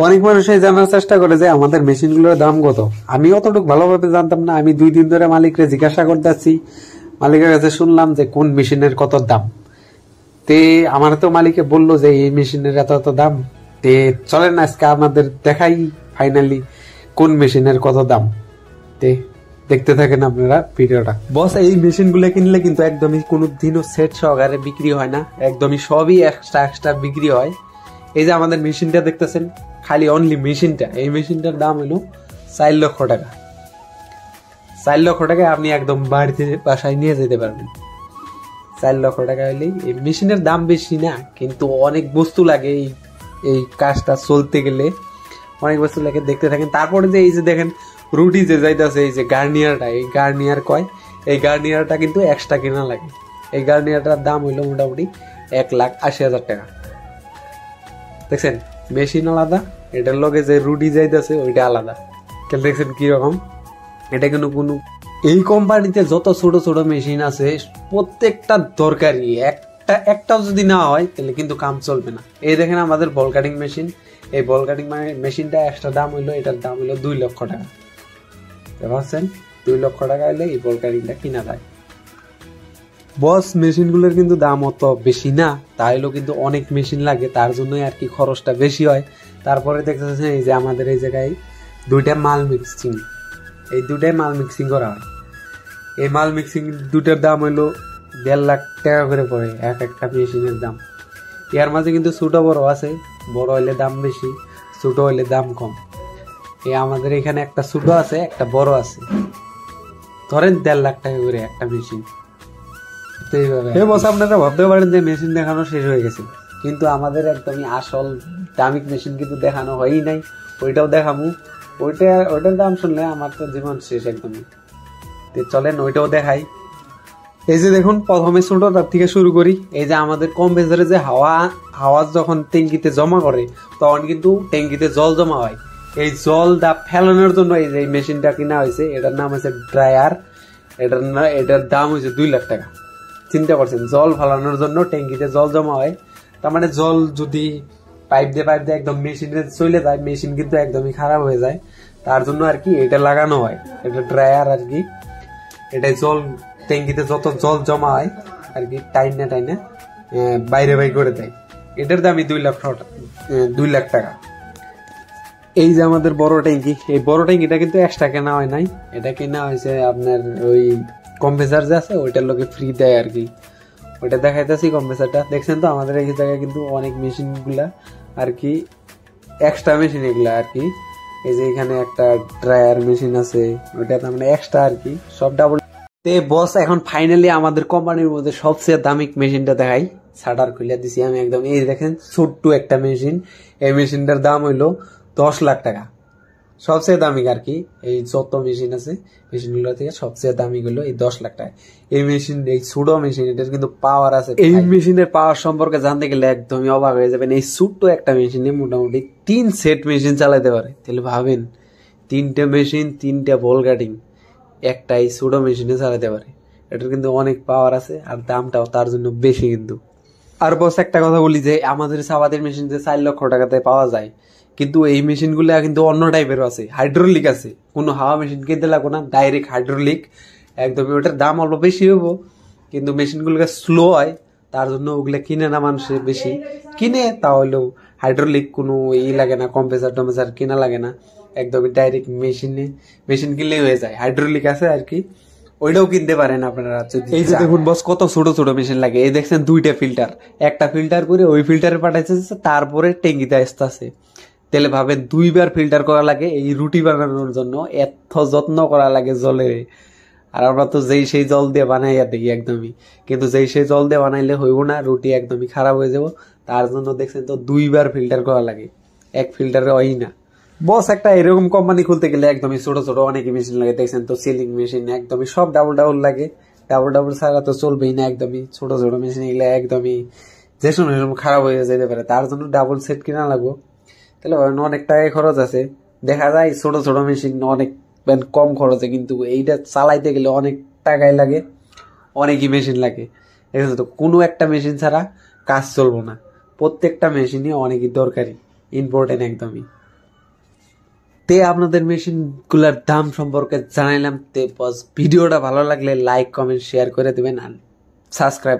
অনেক মানুষই জানার চেষ্টা করে যে আমাদের মেশিনগুলোর দাম কত। আমি অতটুকু ভালোভাবে জানতাম না। আমি 2 দিন ধরে মালিকরে জিজ্ঞাসা করতেছি, মালিকের কাছে শুনলাম যে কোন মেশিনের কত দাম। তে আমার তো মালিকে বললো যে এই মেশিনের এত এত দাম। তে চলেন আজকে আমাদের দেখাই ফাইনালি কোন মেশিনের কত দাম। তে দেখতে থাকেন আপনারা ভিডিওটা। বস, এই মেশিন গুলো কিনলে কিন্তু একদমই কোনোদিনও সেট সহকারে বিক্রি হয় না, একদমই সবই এক্সট্রা এক্সট্রা বিক্রি হয়। এই যে আমাদের মেশিনটা দেখতেছেন, খালি অনলি মেশিনটা, এই মেশিনটার দাম হলো 4 লক্ষ টাকা। 4 লক্ষ টাকায় আপনি একদম বাড়িতে বাসায় নিয়ে যেতে পারবেন। 4 লক্ষ টাকা হলেই এই মেশিনের দাম বেশি না, কিন্তু অনেক বস্তু লাগে এই কাজটা চলতে গেলে, অনেক বস্তু লাগে। দেখতে থাকেন। তারপরে যে এই যে দেখেন রুটি যে যাইতেছে, এই যে গার্নিয়ারটা, এই গার্নিয়ার কয়, এই গার্নিয়ারটা কিন্তু এক্সট্রা কেনা লাগে। এই গার্নিয়ারটার দাম হইলো মোটামুটি 1,80,000 টাকা। দেখছেন, মেশিন আলাদা, এটার লগে যে রুটি যাইতেছে ওইটা আলাদা। দেখছেন কিরকম। এটা কিন্তু কোনো এই কোম্পানিতে যত ছোট ছোট মেশিন আছে প্রত্যেকটা দরকারি, একটাও যদি না হয় তাহলে কিন্তু কাম চলবে না। এই দেখেন আমাদের বল কাটিং মেশিন, এই বল কাটিং মেশিনটা এক্সট্রা দাম হইলো, এটার দাম হইলো 2 লক্ষ টাকা। ভাবছেন 2 লক্ষ টাকা হলে এই বল কাটিংটা কিনা যায়। বস, মেশিনগুলোর কিন্তু দাম অত বেশি না, তাইলেও কিন্তু অনেক মেশিন লাগে, তার জন্যই আর কি খরচটা বেশি হয়। তারপরে দেখতেছেন এই যে আমাদের এই জায়গায় 2টা মাল মিক্সিং, এই 2টাই মাল মিক্সিং করা হয়। এই মাল মিক্সিং 2টার দাম হইলো 1.5 লাখ টাকা করে পড়ে এক একটা মেশিনের দাম। এর মাঝে কিন্তু ছোট বড় আছে, বড় হইলে দাম বেশি, ছোট হইলে দাম কম। এই আমাদের এখানে একটা ছোট আছে, একটা বড় আছে, ধরেন 1.5 লাখ টাকা করে একটা মেশিন। তো এইভাবে বস, আপনারা ভাবতে পারেন যে মেশিন দেখানো শেষ হয়ে গেছে, কিন্তু আমাদের একদমই আসল দামিক মেশিন কিন্তু দেখানো হয়ই নাই। ওইটাও দেখাবো। ওইটার দাম শুনলে আমার তো জীবন শেষ একদমই। চলেন ওইটাও দেখাই। এই যে দেখুন, প্রথমে ছোটটার থেকে শুরু করি। এই যে আমাদের কম্প্রেসারে যে হাওয়া যখন ট্যাঙ্কিতে জমা করে, তখন কিন্তু ট্যাঙ্কিতে জল জমা হয়। এই জলটা ফেলানোর জন্য এই যে মেশিনটা কিনা হয়েছে, এটার নাম হচ্ছে ড্রায়ার। এটার দাম হয়েছে 2 লাখ টাকা। চিন্তা করছেন, জল ফেলানোর জন্য ট্যাঙ্কিতে জল জমা হয়, তার মানে জল যদি পাইপ দিয়ে একদম মেশিনে চলে যায়, মেশিন কিন্তু একদমই খারাপ হয়ে যায়। তার জন্য আর কি এটা লাগানো হয়, এটা ড্রায়ার আর কি। এটা জল ট্যাঙ্কিতে যত জল জমা হয় আর কি টাইনা বাইরে করে দেয়। এটার দামই 2 লাখ টাকা। এই যে আমাদের বড় ট্যাঙ্কি, এই বড় ট্যাঙ্কিটা কিন্তু এক্সট্রা কেনা হয় নাই, এটা কেনা হয়েছে আপনার ওই কম্প্রেসার যে আছে ওইটার লোকে ফ্রি দেয় আর কি। ওইটা দেখাইতেছি কম্প্রেসারটা। দেখছেন তো আমাদের এই জায়গায় কিন্তু অনেক মেশিন গুলা আর কি, এক্সট্রা মেশিন এগুলা আর কি। এই যে এখানে একটা ড্রায়ার মেশিন আছে, ওইটা তার মানে এক্সট্রা আর কি, সব ডাবল। বস, এখন ফাইনালি আমাদের কোম্পানির মধ্যে সবচেয়ে দামিক মেশিনটা দেখাই। শাটার খুলে দিছি আমি একদম। এই দেখেন ছোট্ট একটা মেশিন, এই মেশিনটার দাম হইলো 10 লাখ টাকা। সবচেয়ে দামি আর কি, এই যত মেশিন আছে মেশিনগুলো থেকে সবচেয়ে দামি হলো এই 10 লাখ টাকা। এই মেশিন, এই ছোট মেশিন, এটার কিন্তু পাওয়ার আছে। এই মেশিনের পাওয়ার সম্পর্কে জানতে গেলে একদমই অবাক হয়ে যাবেন। এই ছোট্ট একটা মেশিনে মোটামুটি 3 সেট মেশিন চালাতে পারে। তাহলে ভাবেন, 3টে মেশিন, 3টে বল কাটিং একটাই ছোট মেশিনে চালাতে পারে। এটার কিন্তু অনেক পাওয়ার আছে, আর দামটাও তার জন্য বেশি কিন্তু। আর বস, একটা কথা বলি যে আমাদের সাবাদের মেশিন যে 4 লক্ষ টাকাতে পাওয়া যায়, কিন্তু এই মেশিন গুলা কিন্তু অন্য টাইপের আছে, হাইড্রোলিক আছে। কোনো হাওয়া মেশিন কিনতে লাগবো না, ডাইরেক্ট হাইড্রোলিক একদমই। ওটার দাম অল্প বেশি হবো, কিন্তু মেশিন গুলো স্লো হয়, তার জন্য ওগুলা কিনে না, মানুষে বেশি কিনে। তাহলেও হাইড্রোলিক কোনো লাগে না, কম্প্রেসার কিনা লাগে না, একদমই ডাইরেক্ট মেশিন কিনলেই হয়ে যায়। হাইড্রোলিক আছে আর কি, ওইটাও কিনতে পারেন আপনারা। এই যে দেখুন বস, কত ছোট ছোট মেশিন লাগে। এই দেখছেন 2টা ফিল্টার, একটা ফিল্টার করে ওই ফিল্টারে পাঠাইছে, তারপরে ট্যাঙ্কিতে আসতেছে। তাহলে ভাবেন 2বার ফিল্টার করা লাগে এই রুটি বানানোর জন্য, এত যত্ন করা লাগে জলের। আর আমরা তো সেই জল দিয়ে বানাইয়া দেখি একদমই, কিন্তু সেই জল দিয়ে বানাইলে হইব না, রুটি একদমই খারাপ হয়ে যাব। তার জন্য দেখছেন তো 2বার ফিল্টার করা লাগে, এক ফিল্টারে হয় না। বস, একটা এরকম কোম্পানি খুলতে গেলে একদমই ছোট ছোট অনেক মেশিন লাগে। দেখছেন তো সিলিং মেশিন একদমই সব ডাবল লাগে, ডাবল ছাড়া তো চলবেই না। একদমই ছোট ছোট মেশিন এগুলো একদমই যে সময় খারাপ হয়ে যেতে পারে, তার জন্য ডাবল সেট কিনা লাগবো। তাহলে অনেক টাকা খরচ আছে। দেখা যায় ছোট ছোট মেশিন অনেক কম খরচে, কিন্তু এইটা চালাইতে গেলে অনেক টাকাই লাগে, অনেকই মেশিন লাগে। তো কোনো একটা মেশিন ছাড়া কাজ চলবো না, প্রত্যেকটা মেশিনই অনেকই দরকারি, ইম্পর্টেন্ট একদমই। তে আপনাদের মেশিন গুলার দাম সম্পর্কে জানাইলাম। তে ভিডিওটা ভালো লাগলে লাইক কমেন্ট শেয়ার করে দিবেন আর সাবস্ক্রাইব